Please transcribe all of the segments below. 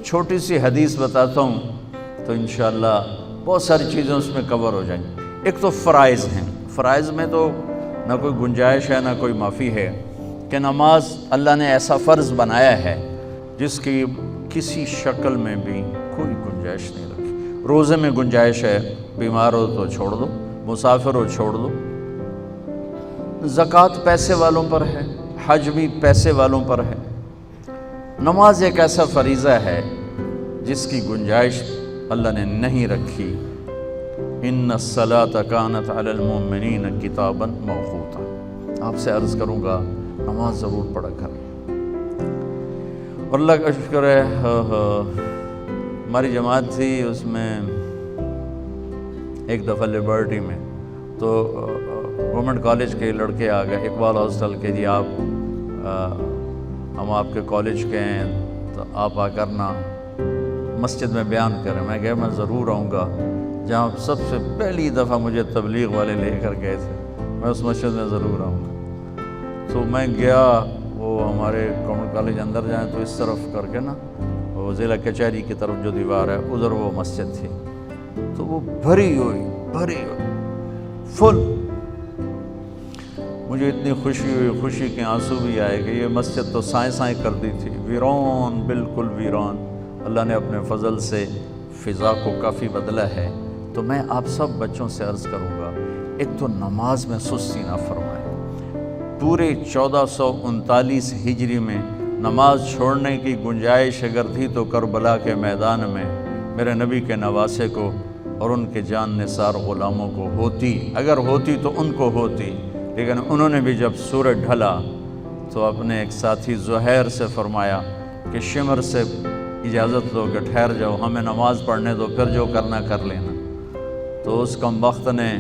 چھوٹی سی حدیث بتاتا ہوں تو انشاءاللہ بہت ساری چیزیں اس میں کور ہو جائیں گی۔ ایک تو فرائض ہیں، فرائض میں تو نہ کوئی گنجائش ہے نہ کوئی معافی ہے کہ نماز اللہ نے ایسا فرض بنایا ہے جس کی کسی شکل میں بھی کوئی گنجائش نہیں رکھی۔ روزے میں گنجائش ہے، بیمار ہو تو چھوڑ دو، مسافر ہو چھوڑ دو، زکوٰۃ پیسے والوں پر ہے، حج بھی پیسے والوں پر ہے۔ نماز ایک ایسا فریضہ ہے جس کی گنجائش اللہ نے نہیں رکھی۔ ان الصلاۃ کانت علی المؤمنین کتابا موقوتا۔ آپ سے عرض کروں گا نماز ضرور پڑھا کریں۔ اور اللہ کا شکر ہے ہماری جماعت تھی، اس میں ایک دفعہ لیبرٹی میں تو گورنمنٹ کالج کے لڑکے آ گئے، اقبال ہاسٹل کے، جی آپ ہم آپ کے کالج کے ہیں تو آپ آ کر نا مسجد میں بیان کریں۔ میں کہا میں ضرور آؤں گا، جہاں سب سے پہلی دفعہ مجھے تبلیغ والے لے کر گئے تھے، میں اس مسجد میں ضرور آؤں گا۔ تو میں گیا، وہ ہمارے گورنمنٹ کالج اندر جائیں تو اس طرف کر کے نا وہ ضلع کچہری کی طرف جو دیوار ہے ادھر وہ مسجد تھی، تو وہ بھری ہوئی فل۔ مجھے اتنی خوشی ہوئی، خوشی کے آنسو بھی آئے کہ یہ مسجد تو سائیں سائیں کر دی تھی، ویران، بالکل ویران۔ اللہ نے اپنے فضل سے فضا کو کافی بدلا ہے۔ تو میں آپ سب بچوں سے عرض کروں گا، ایک تو نماز میں سستی نہ فرمائیں۔ پورے 1439 ہجری میں نماز چھوڑنے کی گنجائش اگر تھی تو کربلا کے میدان میں میرے نبی کے نواسے کو اور ان کے جان نثار غلاموں کو ہوتی، اگر ہوتی تو ان کو ہوتی، لیکن انہوں نے بھی جب سورج ڈھلا تو اپنے ایک ساتھی زہیر سے فرمایا کہ شمر سے اجازت لو کہ ٹھہر جاؤ، ہمیں نماز پڑھنے دو، پھر جو کرنا کر لینا۔ تو اس کمبخت نے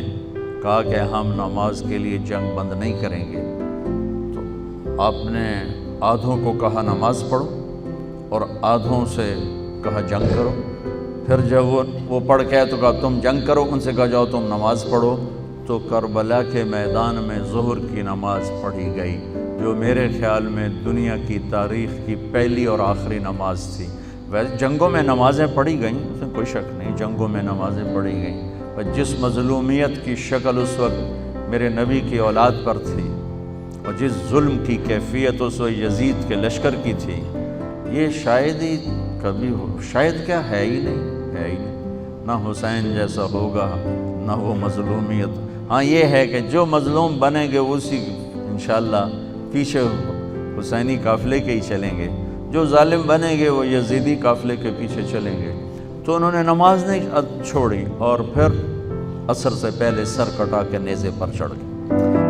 کہا کہ ہم نماز کے لیے جنگ بند نہیں کریں گے۔ تو آپ نے آدھوں کو کہا نماز پڑھو اور آدھوں سے کہا جنگ کرو۔ پھر جب وہ پڑھ کے تو کہا تم جنگ کرو، ان سے کہا جاؤ تم نماز پڑھو۔ تو کربلا کے میدان میں ظہر کی نماز پڑھی گئی، جو میرے خیال میں دنیا کی تاریخ کی پہلی اور آخری نماز تھی۔ ویسے جنگوں میں نمازیں پڑھی گئیں، اس میں کوئی شک نہیں، جنگوں میں نمازیں پڑھی گئیں، پر جس مظلومیت کی شکل اس وقت میرے نبی کی اولاد پر تھی اور جس ظلم کی کیفیت اس وقت یزید کے لشکر کی تھی، یہ شاید ہی کبھی ہو، شاید کیا ہے ہی نہیں، نہ حسین جیسا ہوگا نہ وہ مظلومیت۔ ہاں یہ ہے کہ جو مظلوم بنیں گے اسی انشاءاللہ پیچھے حسینی قافلے کے ہی چلیں گے، جو ظالم بنیں گے وہ یزیدی قافلے کے پیچھے چلیں گے۔ تو انہوں نے نماز نہیں چھوڑی اور پھر عصر سے پہلے سر کٹا کے نیزے پر چڑھ گئے۔